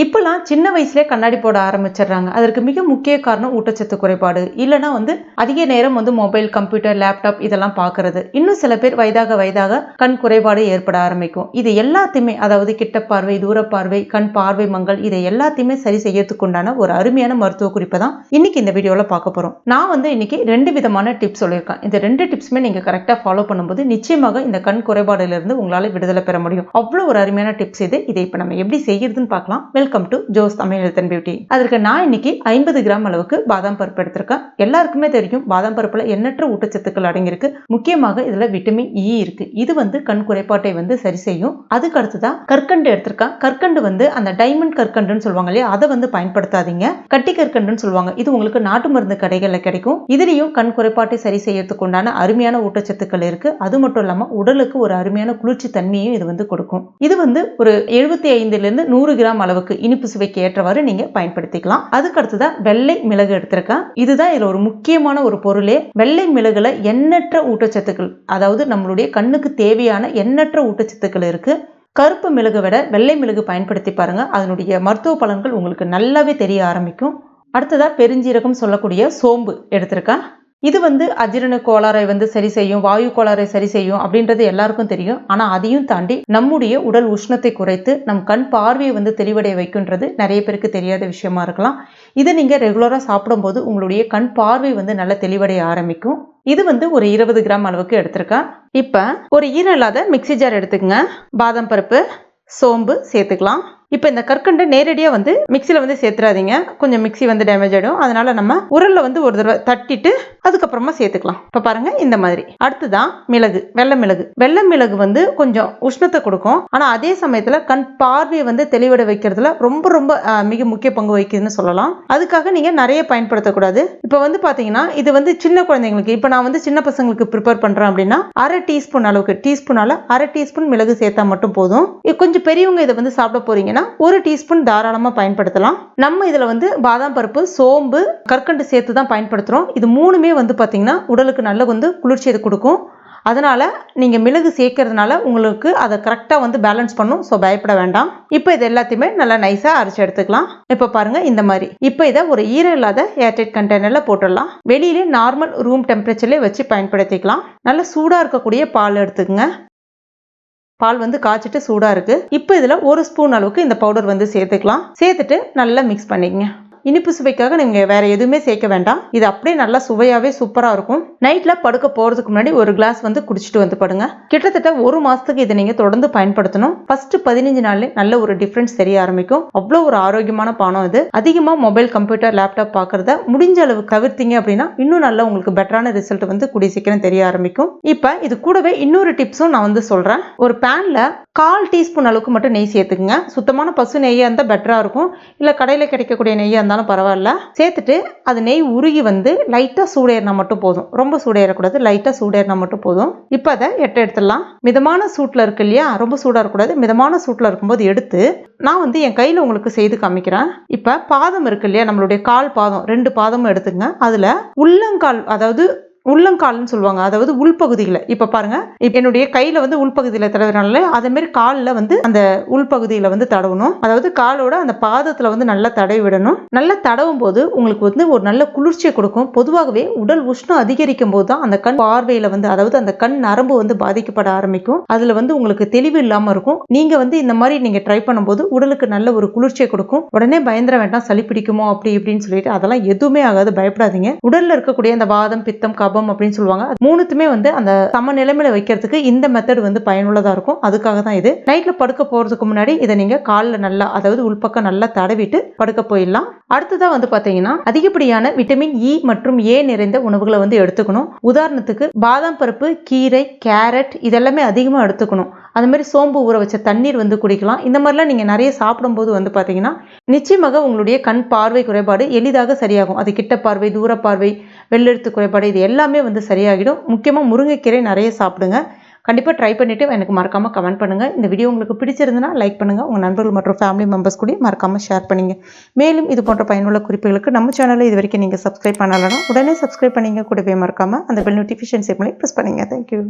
இப்பெல்லாம் சின்ன வயசுலேயே கண்ணாடி போட ஆரம்பிச்சிடுறாங்க. அதற்கு மிக முக்கிய காரணம் ஊட்டச்சத்து குறைபாடு. இல்லைனா அதிக நேரம் மொபைல், கம்ப்யூட்டர், லேப்டாப் இதெல்லாம் பார்க்கறது. இன்னும் சில பேர் வயதாக கண் குறைபாடு ஏற்பட ஆரம்பிக்கும். இது எல்லாத்தையுமே, அதாவது கிட்ட பார்வை, தூர பார்வை, கண் பார்வை மங்கல், இதை எல்லாத்தையுமே சரி செய்யறதுக்கு உண்டான ஒரு அருமையான மருத்துவ குறிப்பை தான் இன்னைக்கு இந்த வீடியோவில் பார்க்க போறோம். நான் இன்னைக்கு 2 விதமான டிப்ஸ் சொல்லியிருக்கேன். இந்த 2 டிப்ஸுமே நீங்க கரெக்டா ஃபாலோ பண்ணும்போது நிச்சயமாக இந்த கண் குறைபாடுல இருந்து உங்களால விடுதலை பெற முடியும். அவ்வளவு ஒரு அருமையான டிப்ஸ் இது. இதை இப்ப நம்ம எப்படி செய்யறதுன்னு பார்க்கலாம். Welcome to Jo's Tamil health and beauty. அதற்கு நான் இன்னைக்கு 50 கிராம் அளவுக்கு பாதாம் பருப்பு எடுத்திருக்கேன். எல்லாருக்குமே தெரியும் பாதாம் பருப்புல எண்ணற்ற ஊட்டச்சத்துக்கள் அடங்கியிருக்கு. முக்கியமாக இதுல விட்டமின் இ இருக்கு. இது கண் குறைபாட்டை சரி செய்யும். அதுக்கு அடுத்துதான் கற்கண்டு எடுத்திருக்கேன். கற்கண்டு அந்த டைமண்ட் கற்கண்டுன்னு சொல்லுவாங்க இல்லையா, அதை பயன்படுத்தாதீங்க. கட்டி கற்கண்டுன்னு சொல்லுவாங்க. இது உங்களுக்கு நாட்டு மருந்து கடைகள்ல கிடைக்கும். இதுலயும் கண் குறைபாட்டை சரி செய்யறதுக்கு உண்டான அருமையான ஊட்டச்சத்துக்கள் இருக்கு. அது மட்டும் இல்லாம உடலுக்கு ஒரு அருமையான குளிர்ச்சி தன்மையும் இது கொடுக்கும். இது ஒரு 75 இருந்து 100 கிராம் அளவுக்கு இனிப்பு சுவைக்கு ஏற்றவாறு நீங்க பயன்படுத்திக்கலாம். அதுக்கு அடுத்ததான் வெள்ளை மிளகு எடுத்திருக்கேன். இதுதான் இதுல ஒரு முக்கியமான ஒரு பொருளே. வெள்ளை மிளகுல எண்ணற்ற ஊட்டச்சத்துக்கள், அதாவது நம்மளுடைய கண்ணுக்கு தேவையான எண்ணற்ற ஊட்டச்சத்துக்கள் இருக்கு. கருப்பு மிளகு விட வெள்ளை மிளகு பயன்படுத்தி பாருங்க. அதனுடைய மருத்துவ பலன்கள் உங்களுக்கு நல்லாவே தெரிய ஆரம்பிக்கும். அடுத்ததா பெருஞ்சீரகம் சொல்லக்கூடிய சோம்பு எடுத்திருக்கேன். இது அஜீரண கோளாறை சரி செய்யும், வாயு கோளாறை சரி செய்யும் அப்படின்றது எல்லாருக்கும் தெரியும். ஆனா அதையும் தாண்டி நம்முடைய உடல் உஷ்ணத்தை குறைத்து நம் கண் பார்வையை தெளிவடைய வைக்குன்றது நிறைய பேருக்கு தெரியாத விஷயமா இருக்கலாம். இதை நீங்க ரெகுலரா சாப்பிடும்போது உங்களுடைய கண் பார்வை நல்ல தெளிவடைய ஆரம்பிக்கும். இது ஒரு 20 கிராம் அளவுக்கு எடுத்திருக்கேன். இப்ப ஒரு ஈரம் இல்லாத மிக்சி ஜார் எடுத்துக்கங்க. பாதாம் பருப்பு, சோம்பு சேர்த்துக்கலாம். இப்போ இந்த கற்கண்டை நேரடியாக மிக்சியில் சேர்த்துறாதீங்க. கொஞ்சம் மிக்சி டேமேஜ் ஆகிடும். அதனால நம்ம உரல்ல ஒரு தடவை தட்டிட்டு அதுக்கப்புறமா சேர்த்துக்கலாம். இப்போ பாருங்க இந்த மாதிரி. அடுத்துதான் மிளகு, வெள்ளை மிளகு. வெள்ளை மிளகு கொஞ்சம் உஷ்ணத்தை கொடுக்கும். ஆனால் அதே சமயத்தில் கண் பார்வையை தெளிவடை வைக்கிறதுல ரொம்ப ரொம்ப மிக முக்கிய பங்கு வகிக்குதுன்னு சொல்லலாம். அதுக்காக நீங்கள் நிறைய பயன்படுத்தக்கூடாது. இப்போ பார்த்தீங்கன்னா இது சின்ன குழந்தைங்களுக்கு, இப்போ நான் சின்ன பசங்களுக்கு ப்ரிப்பேர் பண்ணுறேன் அப்படின்னா அரை டீஸ்பூன் அளவுக்கு, டீஸ்பூனால அரை டீஸ்பூன் மிளகு சேர்த்தா மட்டும் போதும். கொஞ்சம் பெரியவங்க இதை சாப்பிட போறீங்கன்னா 1 டீஸ்பூன் தாராளமா பயன்படுத்தலாம். நம்ம இதுல பாதாம் பருப்பு, சோம்பு, கற்கண்டு சேர்த்து தான் பயன்படுத்துறோம். இது மூணுமே பாத்தீங்கன்னா உடலுக்கு நல்ல குளிர்ச்சியை கொடுக்கும். அதனால நீங்க மிளகு சேர்க்கறதுனால உங்களுக்கு அதை கரெக்டா பேலன்ஸ் பண்ணும். ஸோ பயப்பட வேண்டாம். இப்போ இது எல்லாத்தையுமே நல்லா நைஸா அரைச்சு எடுத்துக்கலாம். இப்போ பாருங்க இந்த மாதிரி. இப்போ இதை ஒரு ஈரம் இல்லாத ஏர்டைட் கண்டெய்னர்ல போட்டுடலாம். வெளியிலே நார்மல் ரூம் டெம்பரேச்சர்லேயே வச்சு பயன்படுத்திக்கலாம். நல்லா சூடா இருக்கக்கூடிய பால் எடுத்துக்கங்க. பால் காய்ச்சிட்டு சூடா இருக்கு. இப்போ இதுல 1 ஸ்பூன் அளவுக்கு இந்த பவுடர் சேர்த்துக்கலாம். சேர்த்துட்டு நல்லா மிக்ஸ் பண்ணிக்கங்க. இனிப்பு சுவைக்காக நீங்க வேற எதுவுமே சேர்க்க வேண்டாம். இது அப்படியே நல்லா சுவையாவே சூப்பரா இருக்கும். நைட்ல படுக்க போறதுக்கு முன்னாடி ஒரு கிளாஸ் குடிச்சிட்டு படுங்க. கிட்டத்தட்ட 1 மாசத்துக்கு இதை நீங்க தொடர்ந்து பயன்படுத்தணும். ஃபர்ஸ்ட் 15 நாள்ல நல்ல ஒரு டிஃபரன்ஸ் தெரிய ஆரம்பிக்கும். அவ்வளவு ஒரு ஆரோக்கியமான பானம் இது. அதிகமா மொபைல், கம்ப்யூட்டர், லேப்டாப் பார்க்கறத முடிஞ்ச அளவு தவிர்த்தீங்க அப்படின்னா இன்னும் நல்ல உங்களுக்கு பெட்டரான ரிசல்ட் கூடிய சீக்கிரம் தெரிய ஆரம்பிக்கும். இப்ப இது கூடவே இன்னொரு டிப்ஸும் நான் சொல்றேன். ஒரு பேன்ல 1/4 டீஸ்பூன் அளவுக்கு மட்டும் நெய் சேர்த்துக்குங்க. சுத்தமான பசு நெய்யா இருந்தா பெட்டரா இருக்கும். இல்ல கடையில கிடைக்கக்கூடிய நெய்யா இருந்தாலும் பரவாயில்ல. சேர்த்துட்டு அது நெய் உருகி லைட்டா சூடேறினா மட்டும் போதும். ரொம்ப சூடேறக்கூடாது, லைட்டா சூடேறினா மட்டும் போதும். இப்போ அதை எடுத்துடலாம். மிதமான சூட்ல இருக்கு இல்லையா, ரொம்ப சூடா இருக்கக்கூடாது. மிதமான சூட்ல இருக்கும்போது எடுத்து நான் என் கையில உங்களுக்கு செய்து காமிக்கிறேன். இப்ப பாதம் இருக்கு இல்லையா, நம்மளுடைய கால் பாதம் 2 பாதமும் எடுத்துங்க. அதுல உள்ளங்கால், அதாவது உள்ளங்கால்னு சொல்லுவாங்க, அதாவது உள்பகுதியில். இப்போ பாருங்க, என்னுடைய கையில உள்பகுதியில் தடவினால அதே மாதிரி காலில் அந்த உள்பகுதியில் தடவணும். அதாவது காலோட அந்த பாதத்தில் நல்லா தடவி விடணும். நல்லா தடவும் போது உங்களுக்கு ஒரு நல்ல குளிர்ச்சியை கொடுக்கும். பொதுவாகவே உடல் உஷ்ணம் அதிகரிக்கும் போது தான் அந்த கண் பார்வையில அதாவது அந்த கண் நரம்பு பாதிக்கப்பட ஆரம்பிக்கும். அதுல உங்களுக்கு தெளிவு இல்லாம இருக்கும். நீங்க இந்த மாதிரி நீங்க ட்ரை பண்ணும்போது உடலுக்கு நல்ல ஒரு குளிர்ச்சியை கொடுக்கும். உடனே பயந்துட வேண்டாம், சளி பிடிக்குமோ அப்படி இப்படின்னு சொல்லிட்டு அதெல்லாம் எதுவுமே ஆகாது, பயப்படாதீங்க. உடல்ல இருக்கக்கூடிய அந்த வாதம், பித்தம், அப்படின்னு சொல்லுவாங்க, மூணுத்துமே அந்த சம நிலைமையில வைக்கிறதுக்கு இந்த மெத்தட் பயனுள்ளதா இருக்கும். அதுக்காக தான் இது. நைட்ல படுக்க போறதுக்கு முன்னாடி இதை நீங்க கால்ல நல்லா, அதாவது உள்பக்கம் நல்லா தடவிட்டு படுக்க போயிடலாம். அடுத்ததா பாத்தீங்கன்னா அதிகப்படியான விட்டமின் இ மற்றும் ஏ நிறைந்த உணவுகளை எடுத்துக்கணும். உதாரணத்துக்கு பாதாம் பருப்பு, கீரை, கேரட் இதெல்லாமே அதிகமா எடுத்துக்கணும். அது மாதிரி சோம்பு ஊற வச்ச தண்ணீர் குடிக்கலாம். இந்த மாதிரிலாம் நீங்க நிறைய சாப்பிடும்போது பாத்தீங்கன்னா நிச்சயமாக உங்களுடைய கண் பார்வை குறைபாடு எளிதாக சரியாகும். அது கிட்ட பார்வை, தூர பார்வை, வெள்ளெழுத்து குறைபாடு இது எல்லாமே சரியாகிடும். முக்கியமா முருங்கைக்கீரை நிறைய சாப்பிடுங்க. கண்டிப்பா ட்ரை பண்ணிட்டு எனக்கு மறக்காம கமெண்ட் பண்ணுங்க. இந்த வீடியோ உங்களுக்கு பிடிச்சிருந்தனா லைக் பண்ணுங்க. உங்க நண்பர்கள் மற்றும் ஃபேமிலி மெம்பர்ஸ் கூட மறக்காம ஷேர் பண்ணுங்க. மேலும் இது போன்ற பயனுள்ள குறிப்புகளுக்கு நம்ம சேனலை இது வரைக்கும் நீங்க சப்ஸ்கிரைப் பண்ணலனா உடனே சப்ஸ்கிரைப் பண்ணீங்க. கூடவே மறக்காம அந்த பெல் நோட்டிஃபிகேஷன் சிம்பலை பிரஸ் பண்ணுங்க. Thank you.